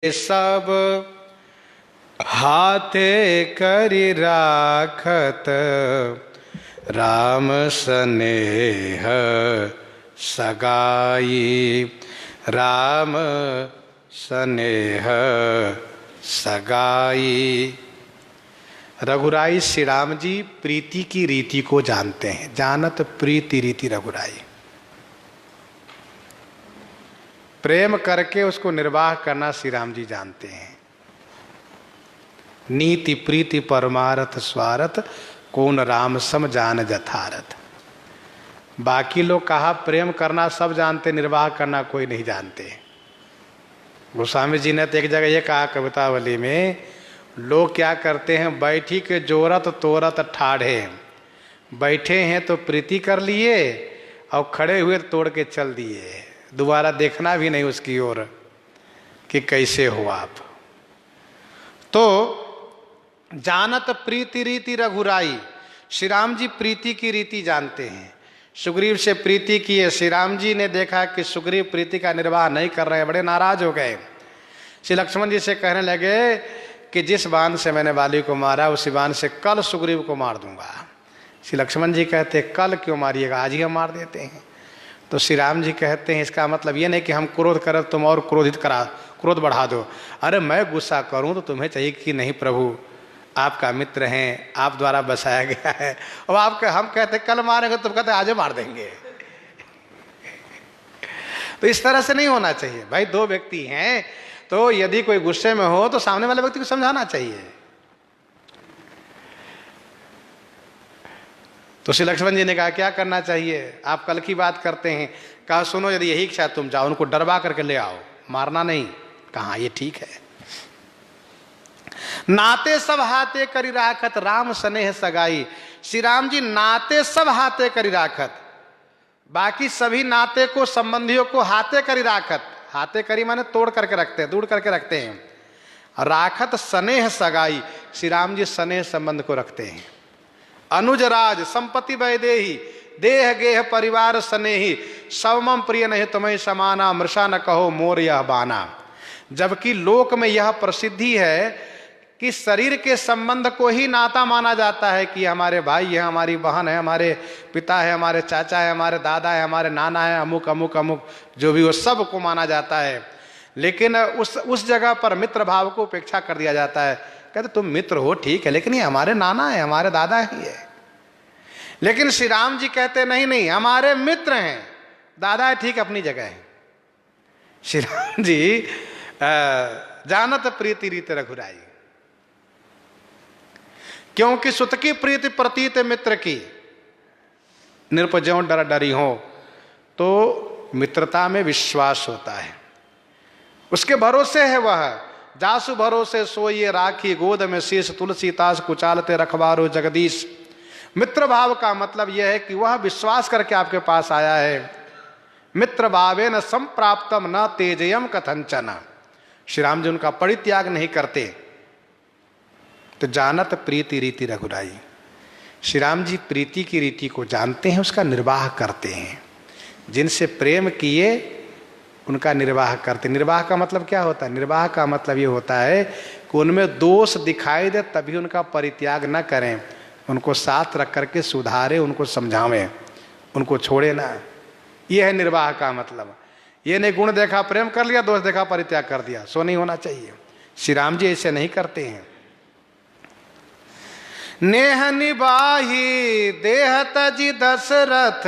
सब हाथे करि राखत, राम स्नेह सगाई, राम स्नेह सगाई। रघुराई श्री राम जी प्रीति की रीति को जानते हैं। जानत प्रीति रीति रघुराई, प्रेम करके उसको निर्वाह करना श्री राम जी जानते हैं। नीति प्रीति परमारथ स्वारथ, कौन राम सम जान जथारथ। बाकी लोग कहा प्रेम करना सब जानते, निर्वाह करना कोई नहीं जानते। गोस्वामी जी ने तो एक जगह ये कहा कवितावली में, लोग क्या करते हैं, बैठी के जोरत तोरत ठाढ़े। बैठे हैं तो प्रीति कर लिए और खड़े हुए तो तोड़ के चल दिए, दोबारा देखना भी नहीं उसकी ओर कि कैसे हो आप। तो जानत प्रीति रीति रघुराई, श्री राम जी प्रीति की रीति जानते हैं। सुग्रीव से प्रीति किए, श्री राम जी ने देखा कि सुग्रीव प्रीति का निर्वाह नहीं कर रहे, बड़े नाराज हो गए। श्री लक्ष्मण जी से कहने लगे कि जिस बाण से मैंने वाली को मारा उसी बाण से कल सुग्रीव को मार दूंगा। श्री लक्ष्मण जी कहते कल क्यों मारिएगा, आज ही हम मार देते हैं। तो श्री राम जी कहते हैं इसका मतलब ये नहीं कि हम क्रोध करें तुम और क्रोध बढ़ा दो। अरे मैं गुस्सा करूं तो तुम्हें चाहिए कि नहीं प्रभु आपका मित्र हैं, आप द्वारा बसाया गया है, और हम कहते कल मारेंगे, तुम कहते आज मार देंगे। तो इस तरह से नहीं होना चाहिए भाई। दो व्यक्ति हैं तो यदि कोई गुस्से में हो तो सामने वाले व्यक्ति को समझाना चाहिए। तो श्री लक्ष्मण जी ने कहा क्या करना चाहिए, आप कल की बात करते हैं। कहा सुनो, यदि यही इच्छा तुम जाओ, उनको डरवा करके ले आओ, मारना नहीं। कहा ये ठीक है। नाते सब हाथे करी राखत, राम स्नेह सगाई। श्री राम जी नाते सब हाथे करी राखत, बाकी सभी नाते को, संबंधियों को हाथे करी राखत। हाथे करी माने तोड़ करके रखते हैं, दूर करके रखते हैं। राखत स्नेह सगाई, श्री राम जी स्नेह संबंध को रखते हैं। अनुजराज संपत्ति वैदेही, देह गेह परिवार स्नेही, सवमम प्रिय नहीं तुम्हें समाना, मृषा न कहो मोर यह बाना। जबकि लोक में यह प्रसिद्धि है कि शरीर के संबंध को ही नाता माना जाता है कि हमारे भाई है, हमारी बहन है, हमारे पिता है, हमारे चाचा है, हमारे दादा है, हमारे नाना है, अमुक अमुक अमुक जो भी, वो सब को माना जाता है। लेकिन उस जगह पर मित्र भाव को उपेक्षा कर दिया जाता है। कहते तुम मित्र हो ठीक है, लेकिन ये हमारे नाना है, हमारे दादा ही है। लेकिन श्री राम जी कहते नहीं नहीं, हमारे मित्र हैं, दादा है ठीक अपनी जगह है। श्री राम जी जानत प्रीति रीति रघुराई, क्योंकि सुत की प्रीति प्रतीत मित्र की, निरपज्यों डर डरी हो। तो मित्रता में विश्वास होता है, उसके भरोसे है वह। जासु भरोसे सोइए राखी, गोद में शीश तुलसी तास कुचालते रखवारो जगदीश। मित्र भाव का मतलब यह है कि वह विश्वास करके आपके पास आया है। मित्र भावे न संप्राप्तम न तेजयम कथंचन। श्री राम जी उनका परित्याग नहीं करते। तो जानत प्रीति रीति रघुराई, श्री राम जी प्रीति की रीति को जानते हैं, उसका निर्वाह करते हैं। जिनसे प्रेम किए उनका निर्वाह करते। निर्वाह का मतलब क्या होता है, निर्वाह का मतलब ये होता है कि उनमें दोष दिखाई दे तभी उनका परित्याग न करें, उनको साथ रख करके सुधारें, उनको समझावें, उनको छोड़े ना। ये है निर्वाह का मतलब। ये नहीं गुण देखा प्रेम कर लिया, दोष देखा परित्याग कर दिया, सो नहीं होना चाहिए। श्री राम जी ऐसे नहीं करते हैं। नेह निबाही देह तजी दशरथ,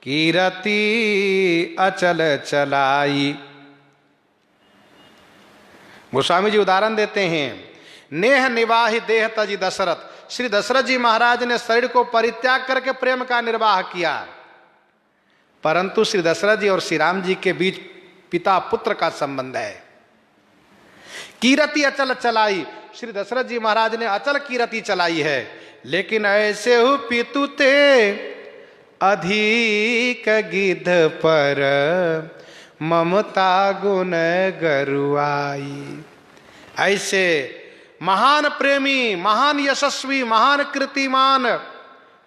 कीरति अचल चलाई। गोस्वामी जी उदाहरण देते हैं, नेह निवाही देह तजी दशरथ। श्री दशरथ जी महाराज ने शरीर को परित्याग करके प्रेम का निर्वाह किया, परंतु श्री दशरथ जी और श्री राम जी के बीच पिता पुत्र का संबंध है। कीरति अचल चलाई, श्री दशरथ जी महाराज ने अचल कीरति चलाई है। लेकिन ऐसे हु पितु ते अधिक गिद्ध पर, ममता गुण गरुआई। ऐसे महान प्रेमी, महान यशस्वी, महान कीर्तिमान,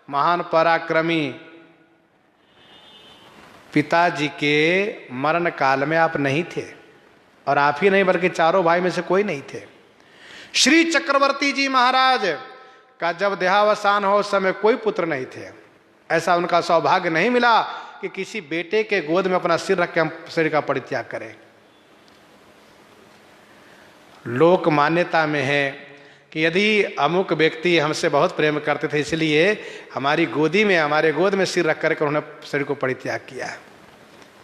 महान पराक्रमी पिताजी के मरण काल में आप नहीं थे। और आप ही नहीं बल्कि चारों भाई में से कोई नहीं थे। श्री चक्रवर्ती जी महाराज का जब देहावसान हो उस समय कोई पुत्र नहीं थे। ऐसा उनका सौभाग्य नहीं मिला कि किसी बेटे के गोद में अपना सिर रख के हम शरीर का परित्याग करें। लोक मान्यता में है कि यदि अमुक व्यक्ति हमसे बहुत प्रेम करते थे इसलिए हमारी गोदी में, हमारे गोद में सिर रख करके उन्होंने शरीर को परित्याग किया।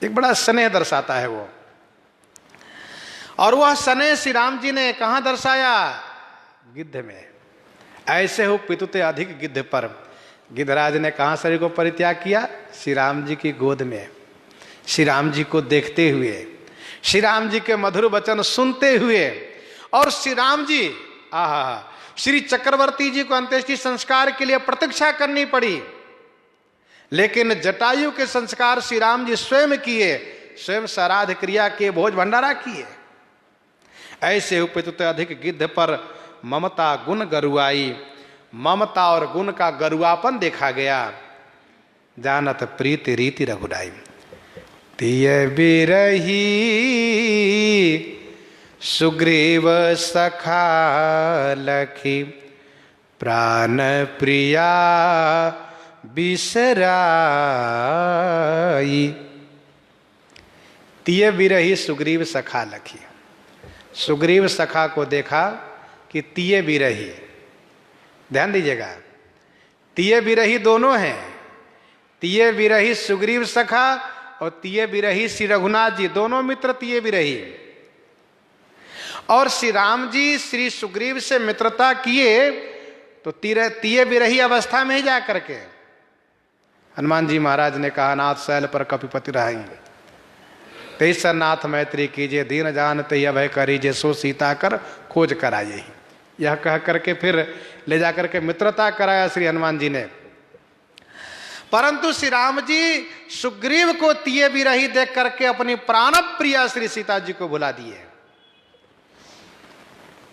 एक बड़ा स्नेह दर्शाता है वो। और वह स्नेह श्री राम जी ने कहाँ दर्शाया? गिद्ध में। ऐसे हो पितुते अधिक गिद्ध पर। गिद्धराज ने कहाँ शरीर को परित्याग किया? श्री राम जी की गोद में, श्री राम जी को देखते हुए, श्री राम जी के मधुर वचन सुनते हुए। और श्री राम जी श्री चक्रवर्ती जी को अंत्येष्टि संस्कार के लिए प्रतीक्षा करनी पड़ी, लेकिन जटायु के संस्कार श्री राम जी स्वयं किए, स्वयं श्राद्ध क्रिया के भोज भंडारा किए। ऐसे उपयुक्त अधिक गिद्ध पर ममता गुण गरुआई। ममता और गुण का गरुआपन देखा गया। जानत प्रीति रीति रघुराई। तिय बिरही सुग्रीव सखा लखी प्राण प्रिया बिसराई। तिय बिरही सुग्रीव सखा लखी। सुग्रीव सखा को देखा कि तिय बिरही, ध्यान दीजिएगा, तिय बिरही दोनों हैं। तिय बिरही सुग्रीव सखा और तिय बिरही श्री रघुनाथ जी, दोनों मित्र तिय बिरही। और श्री राम जी श्री सुग्रीव से मित्रता किए तो तिय बिरही अवस्था में ही जा करके हनुमान जी महाराज ने कहा, नाथ शैल पर कपिपति रहेंगे, तेईसर नाथ मैत्री कीजिए, दीन जानते अभय करीजिए, सो सीता कर खोज कराइए। यह कह करके फिर ले जाकर के मित्रता कराया श्री हनुमान जी ने। परंतु श्री राम जी सुग्रीव को तिये बिरही देख करके अपनी प्राण प्रिया श्री सीता जी को भुला दिए।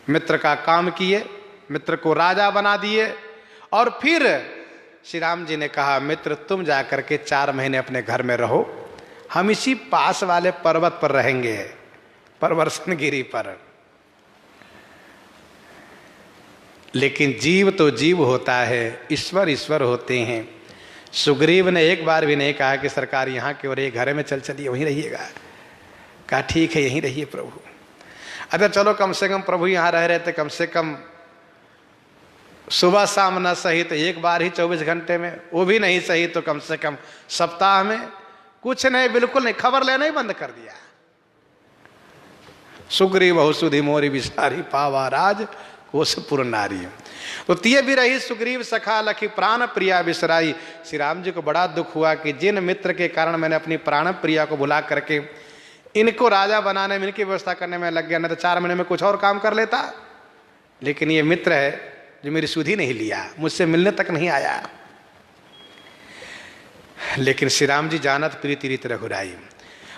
मित्र का काम किए, मित्र को राजा बना दिए। और फिर श्री राम जी ने कहा, मित्र तुम जाकर के 4 महीने अपने घर में रहो, हम इसी पास वाले पर्वत पर रहेंगे, परवर्षण गिरी पर। लेकिन जीव तो जीव होता है, ईश्वर ईश्वर होते हैं। सुग्रीव ने एक बार भी नहीं कहा कि सरकार यहाँ के और ये घर में चलिए वहीं रहिएगा। कहा ठीक है यहीं रहिए प्रभु। अच्छा चलो कम से कम प्रभु यहाँ रह रहे थे, कम से कम सुबह शाम न सही तो एक बार ही 24 घंटे में, वो भी नहीं सही तो कम से कम सप्ताह में। कुछ नहीं, बिल्कुल नहीं, खबर लेना ही बंद कर दिया। सुग्रीव बहु सुधि मोरी बिसारी पावा राज कोसपुर नारी। तो तिय बिरही सुग्रीव सखा लखी प्राण प्रिया बिसराई। श्री राम जी को बड़ा दुख हुआ कि जिन मित्र के कारण मैंने अपनी प्राण प्रिया को भुला करके इनको राजा बनाने में, इनकी व्यवस्था करने में लग गया, नहीं तो 4 महीने में कुछ और काम कर लेता। लेकिन ये मित्र है जो मेरी सुधि नहीं लिया, मुझसे मिलने तक नहीं आया। लेकिन श्री राम जी जानत प्रीति रीति रघुराई।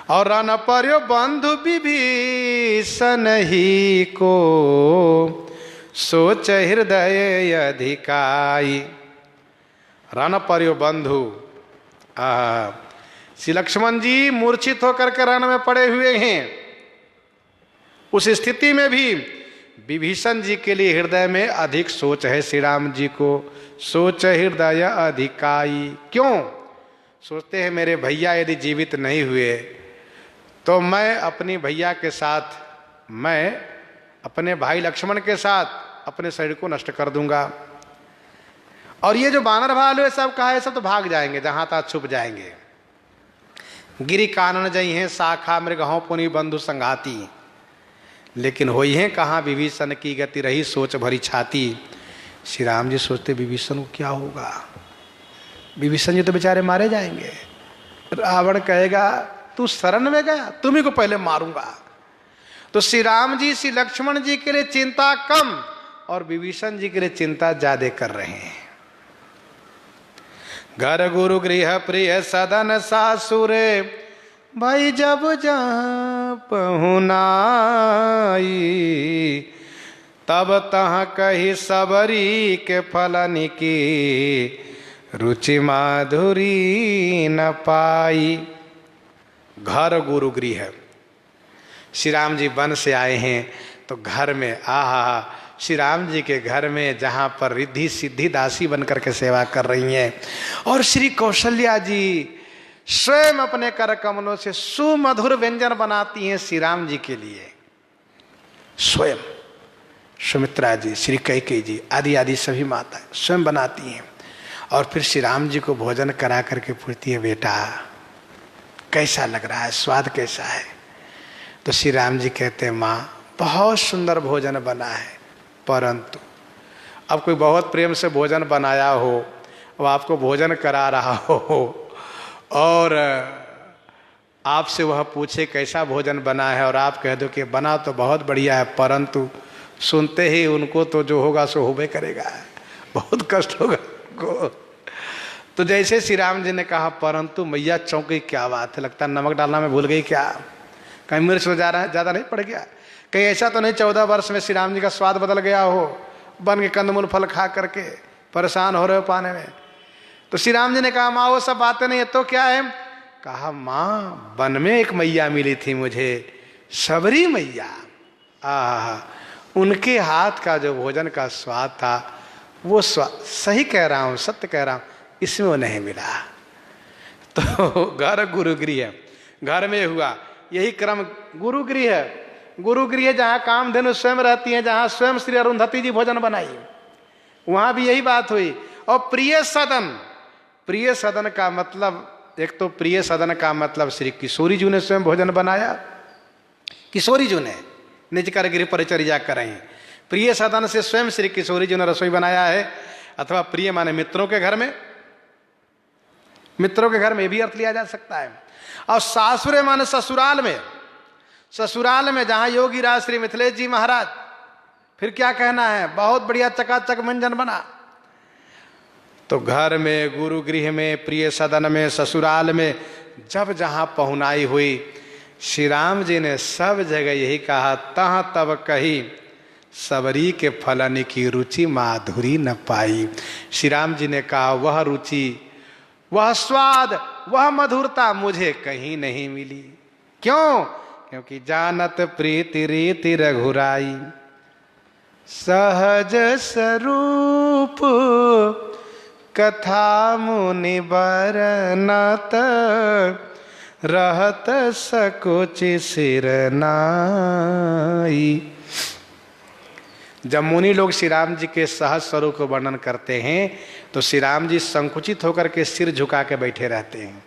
और रन पर्यो बंधु विभीषण ही को सोच हृदय अधिकाई। रन पर्यो बंधु, श्री लक्ष्मण जी मूर्छित होकर के रण में पड़े हुए हैं। उस स्थिति में भी विभीषण जी के लिए हृदय में अधिक सोच है। श्री राम जी को सोच हृदय अधिकाई। क्यों सोचते हैं? मेरे भैया यदि जीवित नहीं हुए तो मैं अपनी भैया के साथ, मैं अपने भाई लक्ष्मण के साथ अपने शरीर को नष्ट कर दूंगा। और ये जो बानर भालू है सब कहा है, सब तो भाग जाएंगे, जहां तक छुप जाएंगे। गिरी कानन जई हैं शाखा मृगहों पुनि बंधु संघाती। लेकिन होई है कहाँ विभीषण की गति रही सोच भरी छाती। श्री राम जी सोचते विभीषण को क्या होगा, विभीषण जी तो बेचारे मारे जाएंगे। रावण कहेगा तू शरण में गया, तुम्ही को पहले मारूंगा। तो श्री राम जी श्री लक्ष्मण जी के लिए चिंता कम और विभीषण जी के लिए चिंता ज्यादा कर रहे हैं। घर गुरु गृह प्रिय सदन सासुरे, भाई जब जहाँ पहुनाई तब तहाँ कही सबरी के फलन की रुचि माधुरी न पाई। घर गुरु गृह, श्री राम जी वन से आए हैं तो घर में आहा, श्री राम जी के घर में जहाँ पर रिद्धि सिद्धि दासी बनकर के सेवा कर रही हैं, और श्री कौशल्या जी स्वयं अपने कर कमलों से सुमधुर व्यंजन बनाती हैं श्री राम जी के लिए। स्वयं सुमित्रा जी, श्री कैकेयी जी आदि आदि सभी माताएं स्वयं बनाती हैं, और फिर श्री राम जी को भोजन करा करके पूछती है, बेटा कैसा लग रहा है, स्वाद कैसा है? तो श्री राम जी कहते हैं, माँ बहुत सुंदर भोजन बना है, परंतु अब कोई बहुत प्रेम से भोजन बनाया हो, वो आपको भोजन करा रहा हो और आपसे वह पूछे कैसा भोजन बना है और आप कह दो कि बना तो बहुत बढ़िया है, परंतु सुनते ही उनको तो जो होगा सो होबे करेगा, बहुत कष्ट होगा उनको। तो जैसे श्री राम जी ने कहा परंतु मैया चौंकी, क्या बात है, लगता है नमक डालना मैं भूल गई क्या, कहीं मिर्च तो ज़्यादा नहीं पड़ गया, कहीं ऐसा तो नहीं 14 वर्ष में श्री राम जी का स्वाद बदल गया हो, बन के कंदमूल फल खा करके परेशान हो रहे हो पाने में। तो श्री राम जी ने कहा, माँ वो सब बातें नहीं है तो क्या है? कहा, माँ वन में एक मैया मिली थी मुझे, सबरी मैया, आहा, उनके हाथ का जो भोजन का स्वाद था वो स्वाद, सही कह रहा हूँ, सत्य कह रहा हूँ, इसमें वो नहीं मिला। तो घर गुरुगृह, घर में हुआ यही क्रम, गुरुगृह है, गुरुगृह जहाँ कामधेनु स्वयं रहती हैं, जहाँ स्वयं श्री अरुंधति जी भोजन बनाई, वहाँ भी यही बात हुई। और प्रिय सदन, प्रिय सदन का मतलब, एक तो प्रिय सदन का मतलब श्री किशोरी जी ने स्वयं भोजन बनाया, किशोरी जी ने निज कर गृह परिचर्या कराई, प्रिय सदन से स्वयं श्री किशोरी जी ने रसोई बनाया है, अथवा प्रिय माने मित्रों के घर में, मित्रों के घर में भी अर्थ लिया जा सकता है। और सासुरे माने ससुराल में, ससुराल में जहां योगी राज श्री मिथिलेश जी महाराज, फिर क्या कहना है, बहुत बढ़िया चकाचक व्यंजन बना। तो घर में, गुरुगृह में, प्रिय सदन में, ससुराल में, जब जहां पहुनाई हुई, श्री राम जी ने सब जगह यही कहा, तह तब कही सबरी के फलन की रुचि माधुरी न पाई। श्री राम जी ने कहा, वह रुचि, वह स्वाद, वह मधुरता मुझे कहीं नहीं मिली। क्यों? क्योंकि जानत प्रीति रीति रघुराई, सहज स्वरूप कथा मुनि बरनत, रहत सकुच सिर नाई। जब मुनि लोग श्री राम जी के सहज स्वरूप को वर्णन करते हैं तो श्री राम जी संकुचित होकर के सिर झुका के बैठे रहते हैं।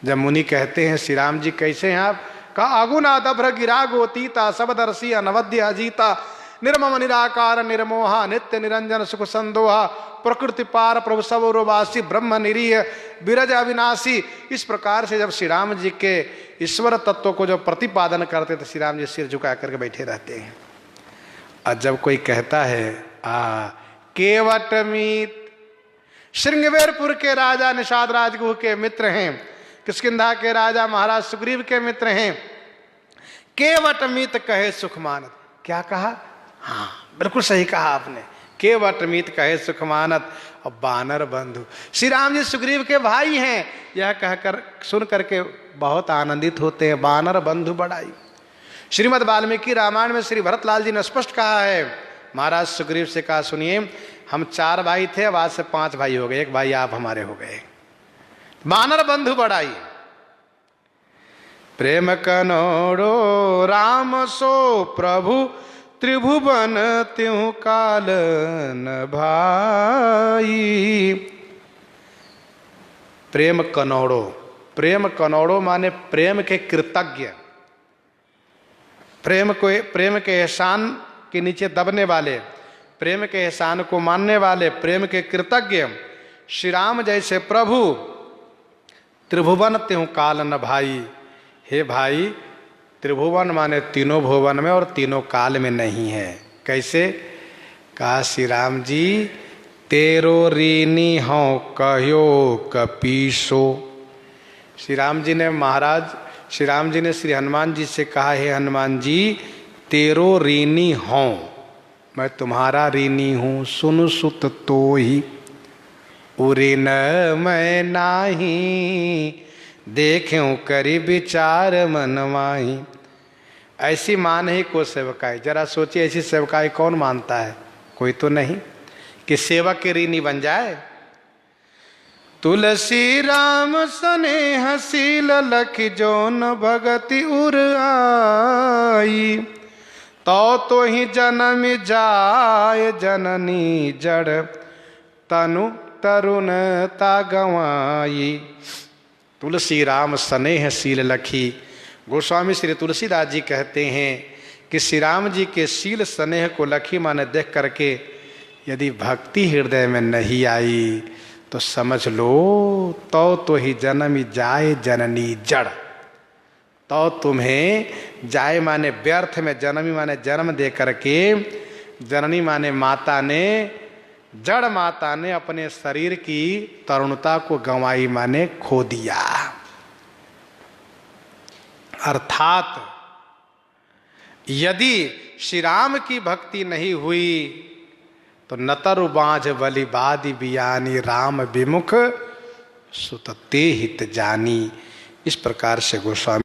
जब मुनि कहते हैं श्री राम जी कैसे हैं आप, का आगुना दभ्र गिरा गोतीता, सबदर्शी अनवद्य अजीता, निर्मम निराकार निर्मोहा, नित्य निरंजन सुख संदोहा, प्रकृति पार प्रभु सबरोवासी, ब्रह्म निरीह विरज अविनाशी। इस प्रकार से जब श्री राम जी के ईश्वर तत्व को जो प्रतिपादन करते तो श्री राम जी सिर झुका करके बैठे रहते हैं। और जब कोई कहता है केवट मीत, श्रृंगवेरपुर के राजा निषाद राजगुह के मित्र हैं, किष्किंधा के राजा महाराज सुग्रीव के मित्र हैं, केवट मीत कहे सुख मानत। क्या कहा? हाँ बिल्कुल सही कहा आपने, केवट मीत कहे सुख मानत। और बानर बंधु, श्री राम जी सुग्रीव के भाई हैं, यह कहकर सुन करके बहुत आनंदित होते हैं, बानर बंधु बढ़ाई। श्रीमद् वाल्मीकि रामायण में श्री भरतलाल जी ने स्पष्ट कहा है, महाराज सुग्रीव से कहा, सुनिए हम 4 भाई थे, अब आज से 5 भाई हो गए, एक भाई आप हमारे हो गए। बानर बंधु बढ़ाई। प्रेम कनोड़ो राम सो प्रभु, त्रिभुवन त्यों काल न भाई। प्रेम कनोड़ो, प्रेम कनोड़ो माने प्रेम के कृतज्ञ, प्रेम के एहसान के नीचे दबने वाले, प्रेम के एहसान को मानने वाले, प्रेम के कृतज्ञ श्री राम जैसे प्रभु, त्रिभुवन त्यों काल न भाई। हे भाई, त्रिभुवन माने तीनों भुवन में और तीनों काल में नहीं है। कैसे? कहा श्री राम जी तेरो रीनी हो कहो कपीसो। श्री राम जी ने महाराज, श्री राम जी ने श्री हनुमान जी से कहा, हे हनुमान जी तेरो ऋणी हूँ, मैं तुम्हारा ऋणी हूँ, सुन सुत तो ही उऋण मैं नाही, देखूं करी विचार मन माही। ऐसी मान ही को सेवकाई। जरा सोचिए, ऐसी सेवकाई कौन मानता है? कोई तो नहीं कि सेवक के ऋणी बन जाए। तुलसी राम स्नेह शील लख जोन भगति उर आई, तो ही जन्म जाय जननी जड़ तनु तरुणता गवाई। तुलसी राम स्नेह शील लखी। गोस्वामी श्री तुलसीदास जी कहते हैं कि श्री राम जी के शील स्नेह को लखी माने देख करके यदि भक्ति हृदय में नहीं आई तो समझ लो तो ही जन्म जाए जननी जड़। तो तुम्हें जाए माने व्यर्थ में, जन्मी माने जन्म दे करके, जननी माने माता ने, जड़ माता ने अपने शरीर की तरुणता को गंवाई माने खो दिया। अर्थात यदि श्री राम की भक्ति नहीं हुई तो नतर बाझ बलि बादि बियानी राम विमुख सुतते हित जानी। इस प्रकार से गोस्वामी